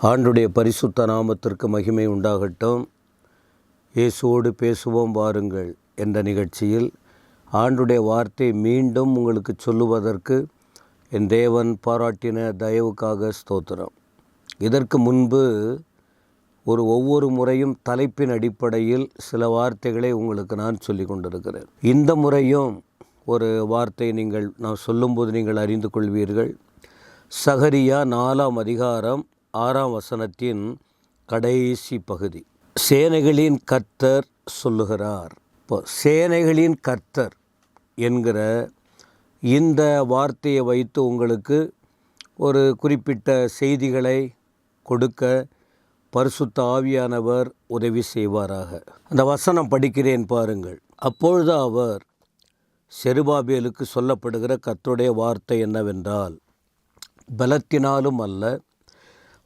ஆண்டுடைய பரிசுத்த நாமத்திற்கு மகிமை உண்டாகட்டும். இயேசுவோடு பேசுவோம் வாருங்கள் என்ற நிகழ்ச்சியில் ஆண்டுடைய வார்த்தை மீண்டும் உங்களுக்கு சொல்லுவதற்கு என் தேவன் பாராட்டின தயவுக்காக ஸ்தோத்திரம். இதற்கு முன்பு ஒவ்வொரு முறையும் தலைப்பின் அடிப்படையில் சில வார்த்தைகளை உங்களுக்கு நான் சொல்லி கொண்டிருக்கிறேன். இந்த முறையும் ஒரு வார்த்தை நான் சொல்லும்போது நீங்கள் அறிந்து கொள்வீர்கள். சகரியா 4ஆம் அதிகாரம் 6ஆம் வசனத்தின் கடைசி பகுதி. சேனைகளின் கர்த்தர் சொல்லுகிறார். இப்போ சேனைகளின் கர்த்தர் என்கிற இந்த வார்த்தையை வைத்து உங்களுக்கு ஒரு குறிப்பிட்ட செய்திகளை கொடுக்க பரிசுத்த ஆவியானவர் உதவி செய்வாராக. அந்த வசனம் படிக்கிறேன் பாருங்கள். அப்பொழுது அவர் செருபாபேலுக்கு சொல்லப்படுகிற கர்த்தருடைய வார்த்தை என்னவென்றால், பலத்தினாலும் அல்ல,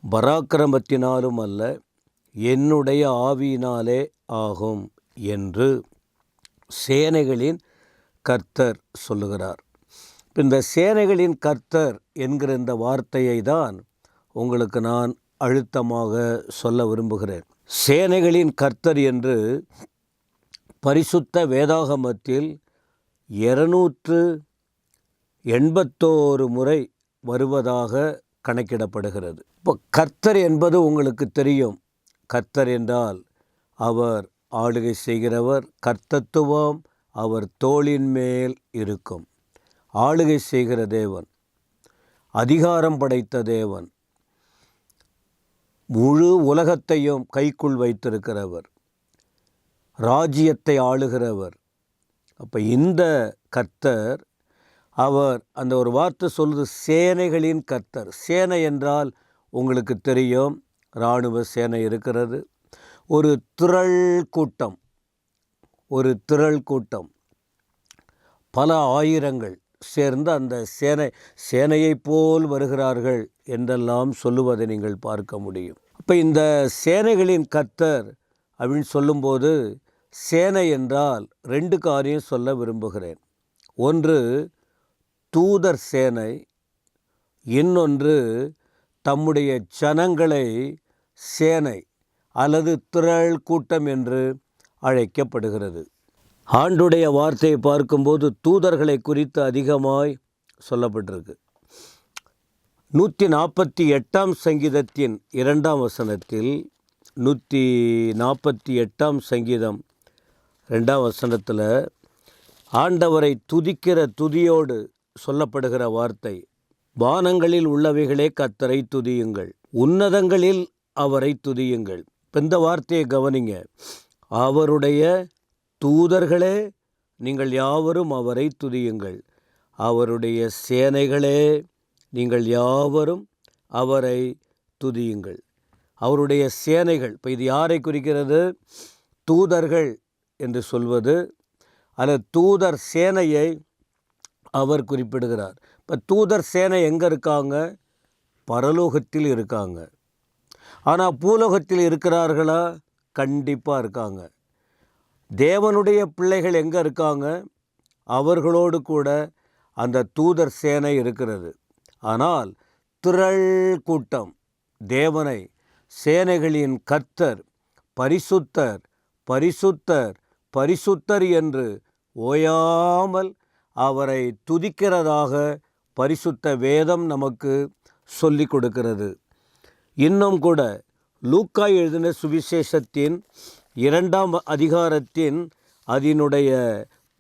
பராக்கிரமத்தினாலும் அல்ல, என்னுடைய ஆவியினாலே ஆகும் என்று சேனைகளின் கர்த்தர் சொல்லுகிறார். இந்த சேனைகளின் கர்த்தர் என்கிற இந்த வார்த்தையை தான் உங்களுக்கு நான் அழுத்தமாக சொல்ல விரும்புகிறேன். சேனைகளின் கர்த்தர் என்று பரிசுத்த வேதாகமத்தில் 281 முறை வருவதாக கணக்கிடப்படுகிறது. இப்போ கர்த்தர் என்பது உங்களுக்கு தெரியும். கர்த்தர் என்றால் அவர் ஆளுகை செய்கிறவர். கர்த்தத்துவம் அவர் தோளின் மேல் இருக்கும். ஆளுகை செய்கிற தேவன், அதிகாரம் படைத்த தேவன், முழு உலகத்தையும் கைக்குள் வைத்திருக்கிறவர், ராஜ்யத்தை ஆளுகிறவர். அப்போ இந்த கர்த்தர், அவர் அந்த ஒரு வார்த்தை சொல்லுது, சேனைகளின் கர்த்தர். சேனை என்றால் உங்களுக்கு தெரியும், இராணுவ சேனை இருக்கிறது. ஒரு திரள் கூட்டம், பல ஆயிரங்கள் சேர்ந்து அந்த சேனையைப் போல் வருகிறார்கள் என்றெல்லாம் சொல்லுவதை நீங்கள் பார்க்க முடியும். அப்போ இந்த சேனைகளின் கர்த்தர் அப்படின்னு சொல்லும்போது, சேனை என்றால் 2 காரியம் சொல்ல விரும்புகிறேன். ஒன்று தூதர் சேனை, இன்னொன்று தம்முடைய ஜனங்களை சேனை அல்லது திரள் கூட்டம் என்று அழைக்கப்படுகிறது. ஆண்டுடைய வார்த்தையை பார்க்கும்போது தூதர்களை குறித்து அதிகமாய் சொல்லப்பட்டிருக்கு. 148ஆம் சங்கீதத்தின் 2ஆம் வசனத்தில், 148ஆம் சங்கீதம் 2ஆம் வசனத்தில் ஆண்டவரை துதிக்கிற துதியோடு சொல்லப்படுகிற வார்த்தை, வானங்களில் உள்ளவைகளே கர்த்தரை துதியுங்கள், உன்னதங்களில் அவரை துதியுங்கள். இந்த வார்த்தையை கவனிங்க. அவருடைய தூதர்களே நீங்கள் யாவரும் அவரை துதியுங்கள், அவருடைய சேனைகளே நீங்கள் யாவரும் அவரை துதியுங்கள். அவருடைய சேனைகள், இப்போ இது யாரை குறிக்கிறது? தூதர்கள் என்று சொல்வது, அல்லது தூதர் சேனையை அவர் குறிப்பிடுகிறார். இப்போ தூதர் சேனை எங்கே இருக்காங்க? பரலோகத்தில் இருக்காங்க. ஆனால் பூலோகத்தில் இருக்கிறார்களா? கண்டிப்பாக இருக்காங்க. தேவனுடைய பிள்ளைகள் எங்கே இருக்காங்க? அவர்களோடு கூட அந்த தூதர் சேனை இருக்கிறது. ஆனால் திரள் கூட்டம், தேவனை சேனைகளின் கர்த்தர் பரிசுத்தர் பரிசுத்தர் பரிசுத்தர் என்று ஓயாமல் அவரை துதிக்கிறதாக பரிசுத்த வேதம் நமக்கு சொல்லி கொடுக்கிறது. இன்னும் கூட லூக்கா எழுதின சுவிசேஷத்தின் 2ஆம் அதிகாரத்தின் அதனுடைய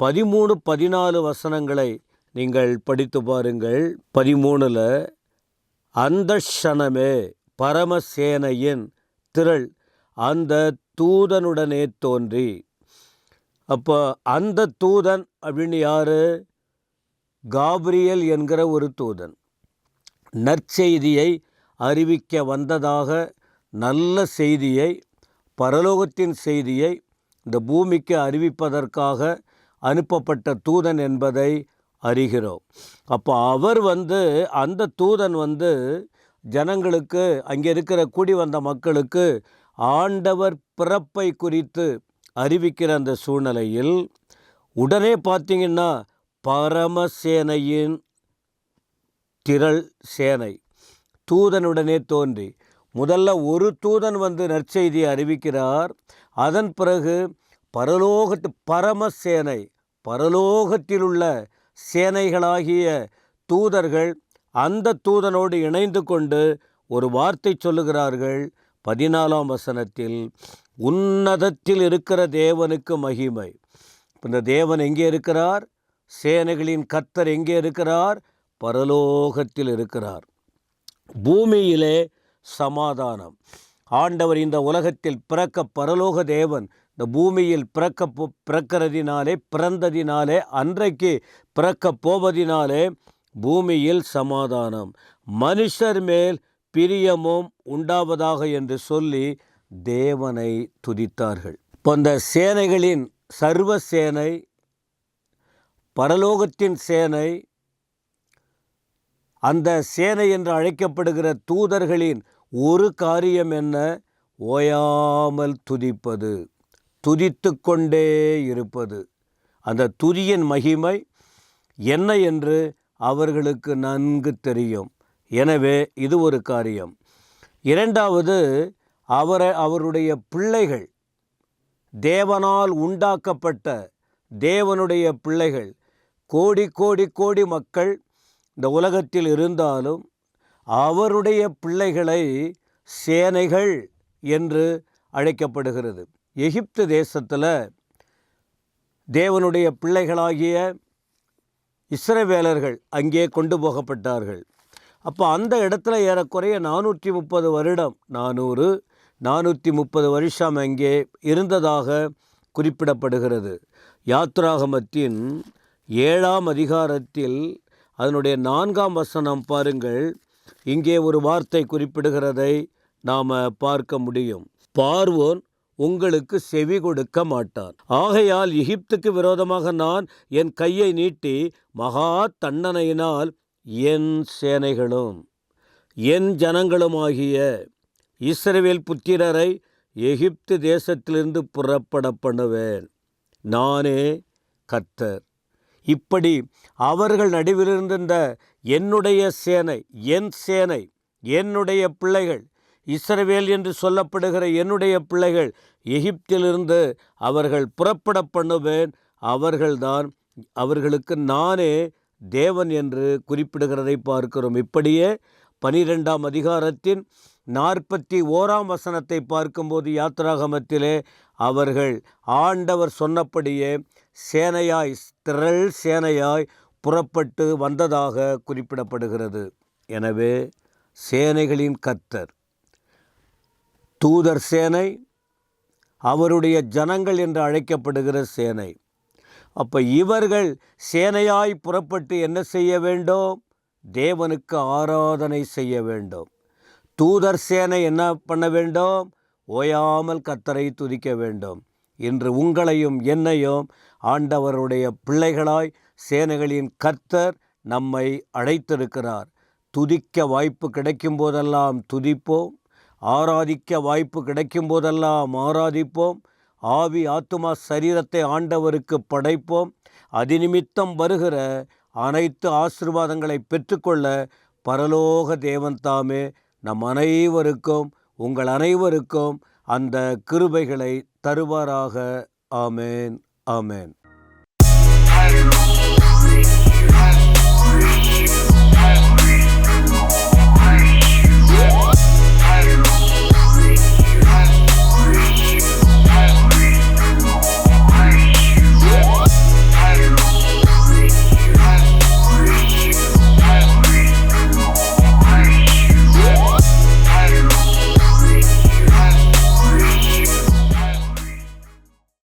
13-14 வசனங்களை நீங்கள் படித்து பாருங்கள். 13ல், அந்த க்ஷணமே பரமசேனையின் திரள் அந்த தூதனுடனே தோன்றி. அப்போ அந்த தூதன் அப்படின்னு யார்? காபிரியேல் என்கிற ஒரு தூதன். நற்செய்தியை அறிவிக்க வந்ததாக, நல்ல செய்தியை, பரலோகத்தின் செய்தியை இந்த பூமிக்கு அறிவிப்பதற்காக அனுப்பப்பட்ட தூதன் என்பதை அறிகிறோம். அப்போ அவர் அந்த தூதன் ஜனங்களுக்கு, அங்கே இருக்கிற கூடி வந்த மக்களுக்கு ஆண்டவர் பிறப்பை குறித்து அறிவிக்கிற அந்த சூழ்நிலையில் உடனே பார்த்திங்கன்னா பரமசேனையின் திரள் சேனை தூதனுடனே தோன்றி முதல்ல ஒரு தூதன் வந்து நற்செய்தியை அறிவிக்கிறார். அதன் பிறகு பரமசேனை, பரலோகத்தில் உள்ள சேனைகளாகிய தூதர்கள் அந்த தூதனோடு இணைந்து கொண்டு ஒரு வார்த்தை சொல்லுகிறார்கள். 14ஆம் வசனத்தில், உன்னதத்தில் இருக்கிற தேவனுக்கு மகிமை. இந்த தேவன் எங்கே இருக்கிறார்? சேனைகளின் கர்த்தர் எங்கே இருக்கிறார்? பரலோகத்தில் இருக்கிறார். பூமியிலே சமாதானம். ஆண்டவர் இந்த உலகத்தில் பரலோக தேவன் இந்த பூமியில் பிறந்ததினாலே அன்றைக்கு பிறக்கப் போவதினாலே பூமியில் சமாதானம், மனுஷர் மேல் பிரியமும் உண்டாவதாக என்று சொல்லி தேவனை துதித்தார்கள். இப்போ இந்த சேனைகளின் சர்வ சேனை, பரலோகத்தின் சேனை, அந்த சேனை என்று அழைக்கப்படுகிற தூதர்களின் ஒரு காரியம் என்ன? ஓயாமல் துதிப்பது, துதித்து கொண்டே இருப்பது. அந்த துதியின் மகிமை என்ன என்று அவர்களுக்கு நன்கு தெரியும். எனவே இது ஒரு காரியம். இரண்டாவது, அவருடைய பிள்ளைகள், தேவனால் உண்டாக்கப்பட்ட தேவனுடைய பிள்ளைகள், கோடி கோடி கோடி மக்கள் இந்த உலகத்தில் இருந்தாலும் அவருடைய பிள்ளைகளை சேனைகள் என்று அழைக்கப்படுகிறது. எகிப்து தேசத்தில் தேவனுடைய பிள்ளைகளாகிய இஸ்ரவேலர்கள் அங்கே கொண்டு போகப்பட்டார்கள். அப்போ அந்த இடத்துல ஏறக்குறைய 430 வருடம், 430 வருஷம் அங்கே இருந்ததாக குறிப்பிடப்படுகிறது. யாத்ராகமத்தின் 7ஆம் அதிகாரத்தில் அதனுடைய 4ஆம் வசனம் பாருங்கள். இங்கே ஒரு வார்த்தை குறிப்பிடுகிறதை நாம் பார்க்க முடியும். பார்வோன் உங்களுக்கு செவி கொடுக்க மாட்டான், ஆகையால் எகிப்துக்கு விரோதமாக நான் என் கையை நீட்டி மகா தண்டனையினால் என் சேனைகளும் என் ஜனங்களுமாகிய இஸ்ரவேல் புத்திரரை எகிப்து தேசத்திலிருந்து புறப்பட பண்ணுவேன். நானே கர்த்தர். இப்படி அவர்கள் நடுவிலிருந்த என்னுடைய சேனை, என் சேனை, என்னுடைய பிள்ளைகள், இஸ்ரவேல் என்று சொல்லப்படுகிற என்னுடைய பிள்ளைகள் எகிப்திலிருந்து அவர்கள் புறப்பட பண்ணுவேன். அவர்களுக்கு நானே தேவன் என்று குறிப்பிடுகிறதை பார்க்கிறோம். இப்படியே 12ஆம் அதிகாரத்தின் 41ஆம் வசனத்தை பார்க்கும்போது யாத்ராகமத்திலே அவர்கள் ஆண்டவர் சொன்னபடியே சேனையாய், திரள் சேனையாய் புறப்பட்டு வந்ததாக குறிப்பிடப்படுகிறது. எனவே சேனைகளின் கர்த்தர், தூதர் சேனை, அவருடைய ஜனங்கள் என்று அழைக்கப்படுகிற சேனை. அப்போ இவர்கள் சேனையாய் புறப்பட்டு என்ன செய்ய வேண்டும்? தேவனுக்கு ஆராதனை செய்ய வேண்டும். தூதர் சேனை என்ன பண்ண வேண்டும்? ஓயாமல் கர்த்தரை துதிக்க வேண்டும். இன்று உங்களையும் என்னையும் ஆண்டவருடைய பிள்ளைகளாய் சேனைகளின் கர்த்தர் நம்மை அழைத்திருக்கிறார். துதிக்க வாய்ப்பு கிடைக்கும் போதெல்லாம் துதிப்போம், ஆராதிக்க வாய்ப்பு கிடைக்கும் போதெல்லாம் ஆராதிப்போம். ஆவி, ஆத்துமா, சரீரத்தை ஆண்டவருக்கு படைப்போம். அதிநிமித்தம் வருகிற அனைத்து ஆசீர்வாதங்களை பெற்றுக்கொள்ள பரலோக தேவன் தாமே நம் அனைவருக்கும், உங்கள் அனைவருக்கும் அந்த கிருபைகளை தருவாராக. ஆமேன், ஆமேன்.